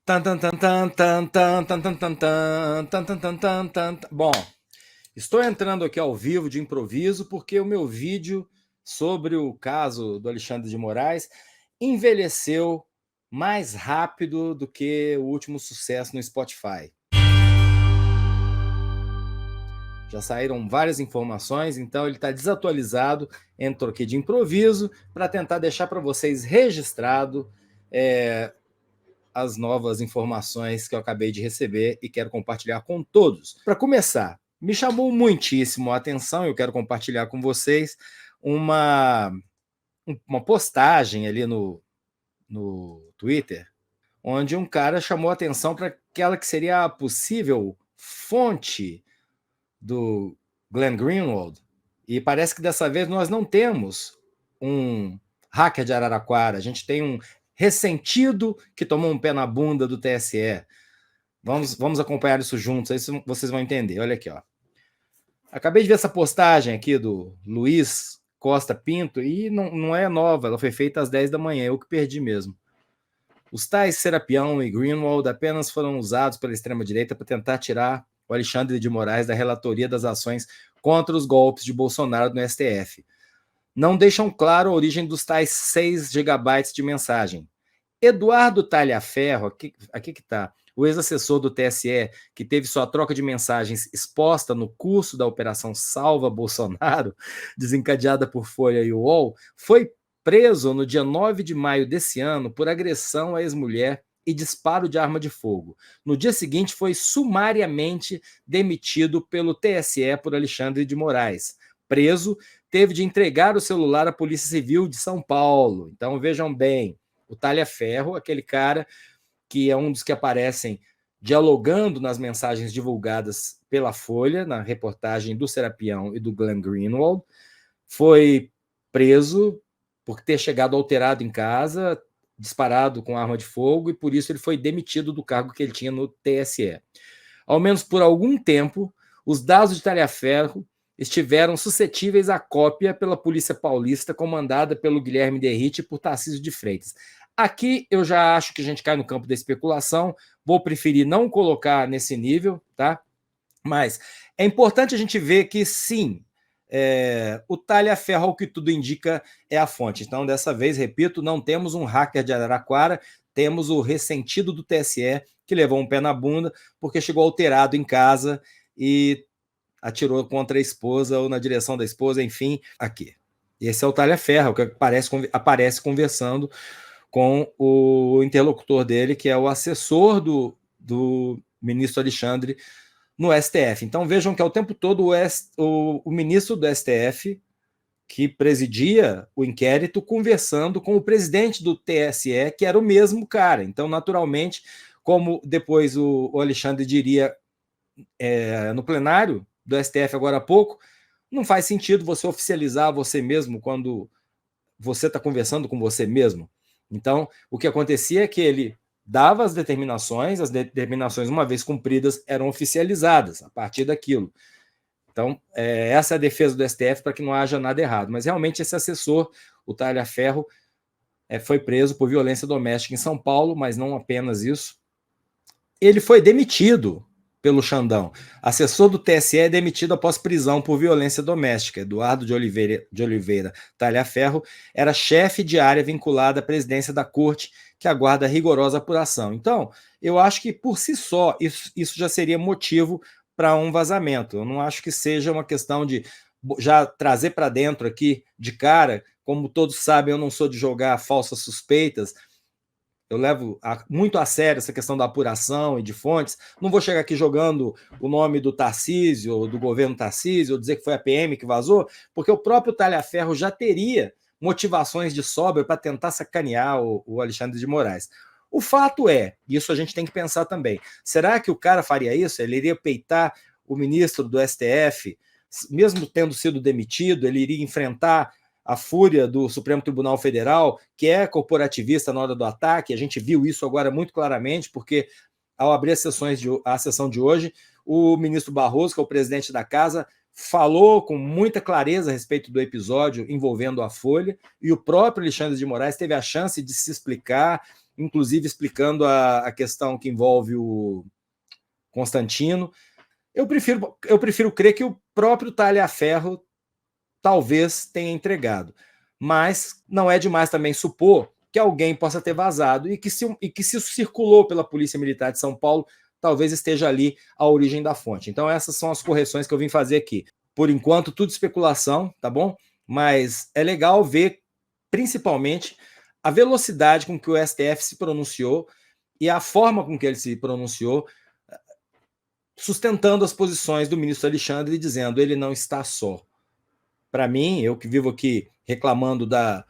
Tan, tan, tan, tan, tan, tan, tan, tan, tan, tan, tan, tan, tan, tan, tan. Bom, estou entrando aqui ao vivo de improviso porque o meu vídeo sobre o caso do Alexandre de Moraes envelheceu mais rápido do que o último sucesso no Spotify. Já saíram várias informações, então ele está desatualizado. Entro aqui de improviso para tentar deixar para vocês registrado as novas informações que eu acabei de receber e quero compartilhar com todos. Para começar, me chamou muitíssimo a atenção, eu quero compartilhar com vocês uma postagem ali no Twitter, onde um cara chamou a atenção para aquela que seria a possível fonte do Glenn Greenwald. E parece que dessa vez nós não temos um hacker de Araraquara, a gente tem um ressentido que tomou um pé na bunda do TSE. Vamos acompanhar isso juntos, aí vocês vão entender. Olha aqui, ó. Acabei de ver essa postagem aqui do Luiz Costa Pinto e não é nova, ela foi feita às 10 da manhã, eu que perdi mesmo. Os tais Serapião e Greenwald apenas foram usados pela extrema-direita para tentar tirar o Alexandre de Moraes da relatoria das ações contra os golpes de Bolsonaro no STF. Não deixam claro a origem dos tais 6 gigabytes de mensagem. Eduardo Talhaferro, aqui que está, o ex-assessor do TSE, que teve sua troca de mensagens exposta no curso da Operação Salva Bolsonaro, desencadeada por Folha e UOL, foi preso no dia 9 de maio desse ano por agressão à ex-mulher e disparo de arma de fogo. No dia seguinte, foi sumariamente demitido pelo TSE por Alexandre de Moraes. Preso, teve de entregar o celular à Polícia Civil de São Paulo. Então, vejam bem, o Talhaferro, aquele cara que é um dos que aparecem dialogando nas mensagens divulgadas pela Folha, na reportagem do Serapião e do Glenn Greenwald, foi preso por ter chegado alterado em casa, disparado com arma de fogo, e por isso ele foi demitido do cargo que ele tinha no TSE. Ao menos por algum tempo, os dados de Talhaferro estiveram suscetíveis à cópia pela Polícia Paulista, comandada pelo Guilherme Derrite e por Tarcísio de Freitas. Aqui eu já acho que a gente cai no campo da especulação, vou preferir não colocar nesse nível, tá? Mas é importante a gente ver que, sim, o Talhaferro, ao que tudo indica, é a fonte. Então, dessa vez, repito, não temos um hacker de Araraquara, temos o ressentido do TSE, que levou um pé na bunda, porque chegou alterado em casa e atirou contra a esposa ou na direção da esposa, enfim, aqui. Esse é o Talhaferro, que aparece conversando com o interlocutor dele, que é o assessor do ministro Alexandre no STF. Então vejam que ao tempo todo o ministro do STF, que presidia o inquérito, conversando com o presidente do TSE, que era o mesmo cara. Então, naturalmente, como depois o Alexandre diria no plenário do STF agora há pouco, não faz sentido você oficializar você mesmo quando você está conversando com você mesmo. Então, o que acontecia é que ele dava as determinações, uma vez cumpridas, eram oficializadas a partir daquilo. Então, essa é a defesa do STF para que não haja nada errado. Mas, realmente, esse assessor, o Talhaferro, foi preso por violência doméstica em São Paulo, mas não apenas isso. Ele foi demitido pelo Xandão. Assessor do TSE é demitido após prisão por violência doméstica. Eduardo de Oliveira Talhaferro era chefe de área vinculada à presidência da corte, que aguarda rigorosa apuração. Então, eu acho que por si só isso já seria motivo para um vazamento. Eu não acho que seja uma questão de já trazer para dentro aqui de cara. Como todos sabem, eu não sou de jogar falsas suspeitas. Eu levo muito a sério essa questão da apuração e de fontes. Não vou chegar aqui jogando o nome do Tarcísio, ou do governo Tarcísio, ou dizer que foi a PM que vazou, porque o próprio Talhaferro já teria motivações de sobra para tentar sacanear o Alexandre de Moraes. O fato é, isso a gente tem que pensar também, será que o cara faria isso? Ele iria peitar o ministro do STF, mesmo tendo sido demitido, ele iria enfrentar a fúria do Supremo Tribunal Federal, que é corporativista na hora do ataque. A gente viu isso agora muito claramente, porque ao abrir a sessão de hoje, o ministro Barroso, que é o presidente da casa, falou com muita clareza a respeito do episódio envolvendo a Folha, e o próprio Alexandre de Moraes teve a chance de se explicar, inclusive explicando a questão que envolve o Constantino. Eu prefiro crer que o próprio Talhaferro talvez tenha entregado, mas não é demais também supor que alguém possa ter vazado e que se isso circulou pela Polícia Militar de São Paulo, talvez esteja ali a origem da fonte. Então essas são as correções que eu vim fazer aqui. Por enquanto, tudo especulação, tá bom? Mas é legal ver, principalmente, a velocidade com que o STF se pronunciou e a forma com que ele se pronunciou, sustentando as posições do ministro Alexandre e dizendo ele não está só. Para mim, eu que vivo aqui reclamando da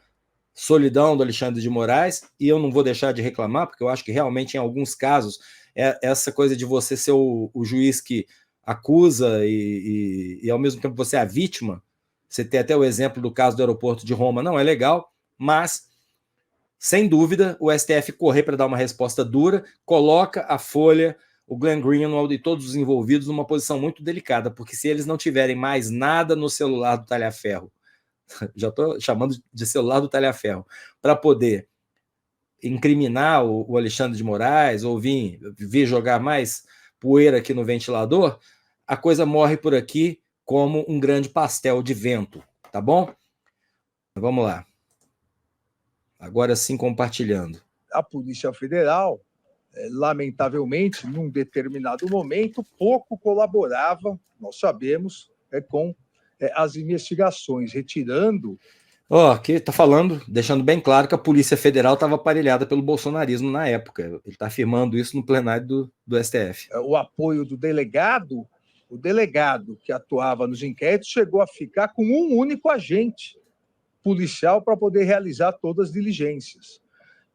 solidão do Alexandre de Moraes, e eu não vou deixar de reclamar, porque eu acho que realmente em alguns casos essa coisa de você ser o juiz que acusa e ao mesmo tempo você é a vítima, você tem até o exemplo do caso do aeroporto de Roma, não é legal, mas sem dúvida o STF correr para dar uma resposta dura, coloca a Folha, o Glenn Greenwald e todos os envolvidos numa posição muito delicada, porque se eles não tiverem mais nada no celular do Talhaferro, já estou chamando de celular do Talhaferro, para poder incriminar o Alexandre de Moraes ou vir jogar mais poeira aqui no ventilador, a coisa morre por aqui como um grande pastel de vento, tá bom? Vamos lá. Agora sim, compartilhando. A Polícia Federal, lamentavelmente, num determinado momento, pouco colaborava, nós sabemos, com as investigações, retirando... Aqui está falando, deixando bem claro que a Polícia Federal estava aparelhada pelo bolsonarismo na época. Ele está afirmando isso no plenário do STF. O apoio do delegado, o delegado que atuava nos inquéritos chegou a ficar com um único agente policial para poder realizar todas as diligências.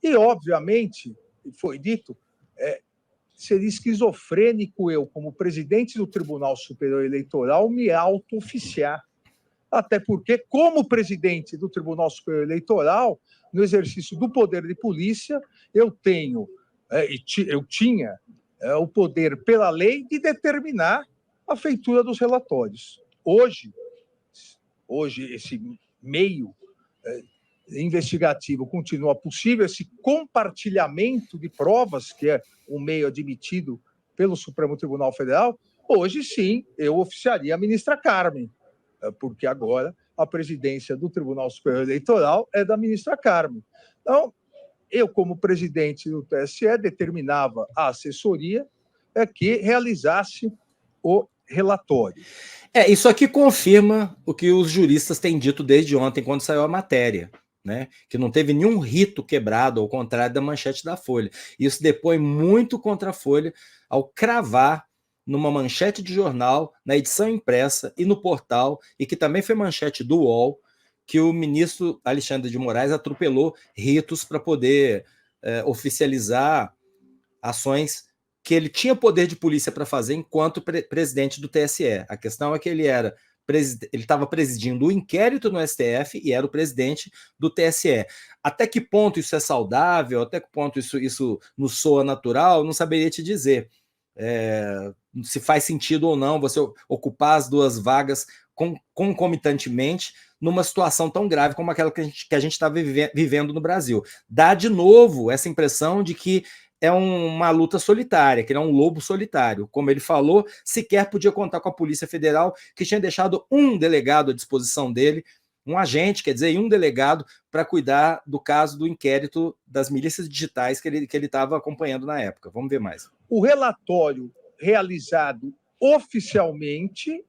E, obviamente, foi dito, seria esquizofrênico eu, como presidente do Tribunal Superior Eleitoral, me auto-oficiar. Até porque, como presidente do Tribunal Superior Eleitoral, no exercício do poder de polícia, eu tinha o poder, pela lei, de determinar a feitura dos relatórios. Hoje esse meio investigativo continua possível, esse compartilhamento de provas, que é um meio admitido pelo Supremo Tribunal Federal, hoje sim eu oficiaria a ministra Carmen, porque agora a presidência do Tribunal Superior Eleitoral é da ministra Carmen. Então, eu, como presidente do TSE, determinava a assessoria que realizasse o relatório. Isso aqui confirma o que os juristas têm dito desde ontem, quando saiu a matéria, né? Que não teve nenhum rito quebrado, ao contrário da manchete da Folha. Isso depõe muito contra a Folha ao cravar numa manchete de jornal, na edição impressa e no portal, e que também foi manchete do UOL, que o ministro Alexandre de Moraes atropelou ritos para poder oficializar ações que ele tinha poder de polícia para fazer enquanto presidente do TSE. A questão é que ele estava presidindo o inquérito no STF e era o presidente do TSE. Até que ponto isso é saudável, até que ponto isso nos soa natural, não saberia te dizer. Se faz sentido ou não você ocupar as duas vagas concomitantemente numa situação tão grave como aquela que a gente está vivendo no Brasil. Dá de novo essa impressão de que é uma luta solitária, que ele é um lobo solitário. Como ele falou, sequer podia contar com a Polícia Federal, que tinha deixado um delegado à disposição dele, um agente, quer dizer, e um delegado para cuidar do caso do inquérito das milícias digitais que ele estava acompanhando na época. Vamos ver mais. O relatório realizado oficialmente,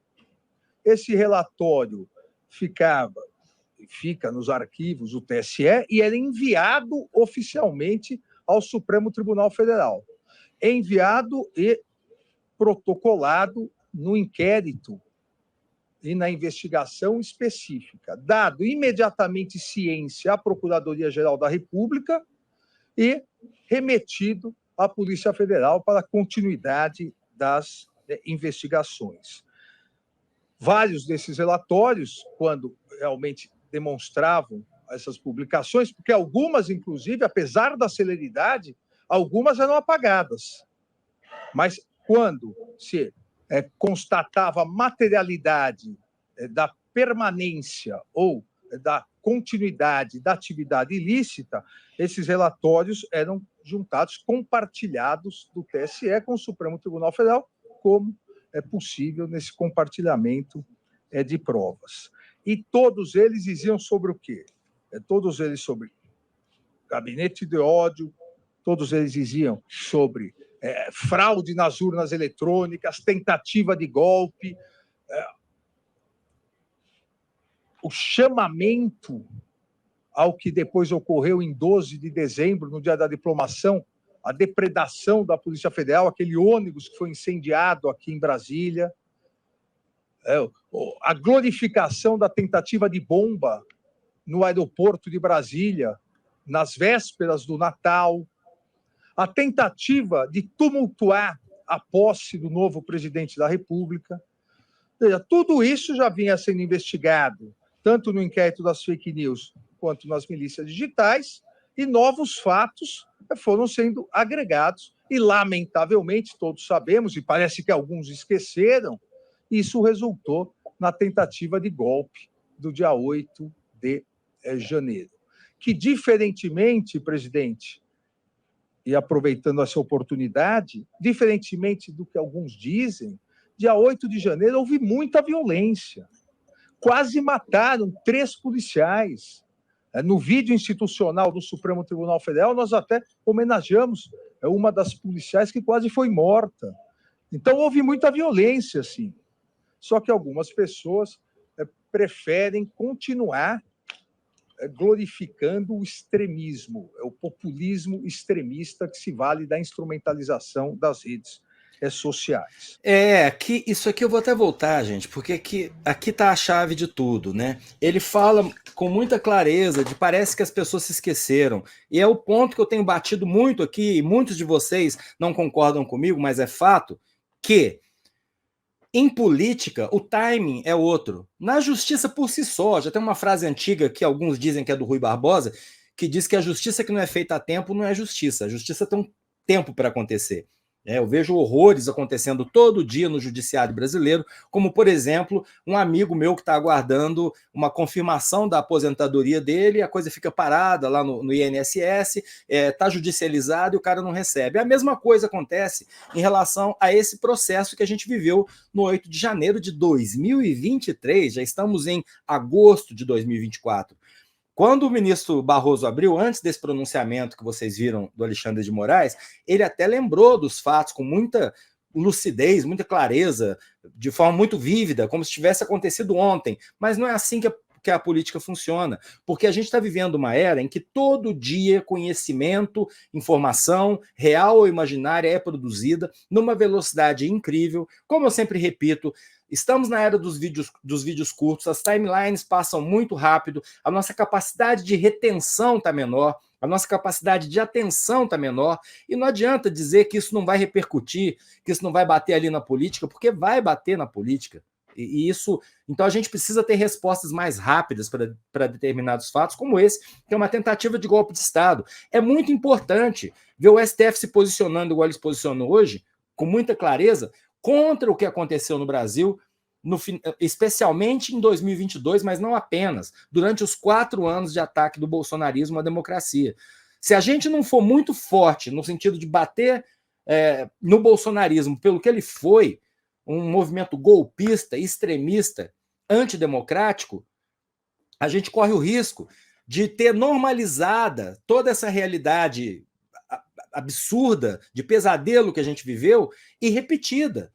esse relatório fica nos arquivos do TSE e era enviado oficialmente ao Supremo Tribunal Federal. Enviado e protocolado no inquérito e na investigação específica, dado imediatamente ciência à Procuradoria-Geral da República e remetido à Polícia Federal para a continuidade das investigações. Vários desses relatórios, quando realmente demonstravam essas publicações, porque algumas, inclusive, apesar da celeridade, algumas eram apagadas. Mas quando se constatava a materialidade da permanência ou da continuidade da atividade ilícita, esses relatórios eram juntados, compartilhados do TSE com o Supremo Tribunal Federal, como é possível nesse compartilhamento de provas. E todos eles diziam sobre o quê? Todos eles sobre gabinete de ódio, todos eles diziam sobre fraude nas urnas eletrônicas, tentativa de golpe, o chamamento ao que depois ocorreu em 12 de dezembro, no dia da diplomação, a depredação da Polícia Federal, aquele ônibus que foi incendiado aqui em Brasília, a glorificação da tentativa de bomba no aeroporto de Brasília, nas vésperas do Natal, a tentativa de tumultuar a posse do novo presidente da República. Tudo isso já vinha sendo investigado, tanto no inquérito das fake news quanto nas milícias digitais, e novos fatos foram sendo agregados, e, lamentavelmente, todos sabemos, e parece que alguns esqueceram, isso resultou na tentativa de golpe do dia 8 de janeiro. Que, diferentemente, presidente, e aproveitando essa oportunidade, diferentemente do que alguns dizem, dia 8 de janeiro houve muita violência. Quase mataram 3 policiais. No vídeo institucional do Supremo Tribunal Federal, nós até homenageamos uma das policiais que quase foi morta. Então, houve muita violência, sim. Só que algumas pessoas preferem continuar glorificando o extremismo, o populismo extremista que se vale da instrumentalização das redes sociais. Isso aqui eu vou até voltar, gente, porque aqui está a chave de tudo, né? Ele fala com muita clareza de parece que as pessoas se esqueceram, e é o ponto que eu tenho batido muito aqui, e muitos de vocês não concordam comigo, mas é fato, que em política o timing é outro. Na justiça por si só, já tem uma frase antiga que alguns dizem que é do Rui Barbosa, que diz que a justiça que não é feita a tempo não é justiça, a justiça tem um tempo para acontecer. Eu vejo horrores acontecendo todo dia no judiciário brasileiro, como, por exemplo, um amigo meu que está aguardando uma confirmação da aposentadoria dele, a coisa fica parada lá no INSS, está judicializado e o cara não recebe. A mesma coisa acontece em relação a esse processo que a gente viveu no 8 de janeiro de 2023, já estamos em agosto de 2024. Quando o ministro Barroso abriu, antes desse pronunciamento que vocês viram do Alexandre de Moraes, ele até lembrou dos fatos com muita lucidez, muita clareza, de forma muito vívida, como se tivesse acontecido ontem. Mas não é assim que a política funciona, porque a gente está vivendo uma era em que todo dia conhecimento, informação, real ou imaginária, é produzida numa velocidade incrível. Como eu sempre repito, estamos na era dos vídeos curtos, as timelines passam muito rápido, a nossa capacidade de retenção está menor, a nossa capacidade de atenção está menor, e não adianta dizer que isso não vai repercutir, que isso não vai bater ali na política, porque vai bater na política. E isso, então a gente precisa ter respostas mais rápidas para determinados fatos, como esse, que é uma tentativa de golpe de Estado. É muito importante ver o STF se posicionando igual ele se posicionou hoje, com muita clareza, contra o que aconteceu no Brasil, especialmente em 2022, mas não apenas, durante os 4 anos de ataque do bolsonarismo à democracia. Se a gente não for muito forte no sentido de bater no bolsonarismo pelo que ele foi, um movimento golpista, extremista, antidemocrático, a gente corre o risco de ter normalizada toda essa realidade absurda, de pesadelo que a gente viveu, e repetida.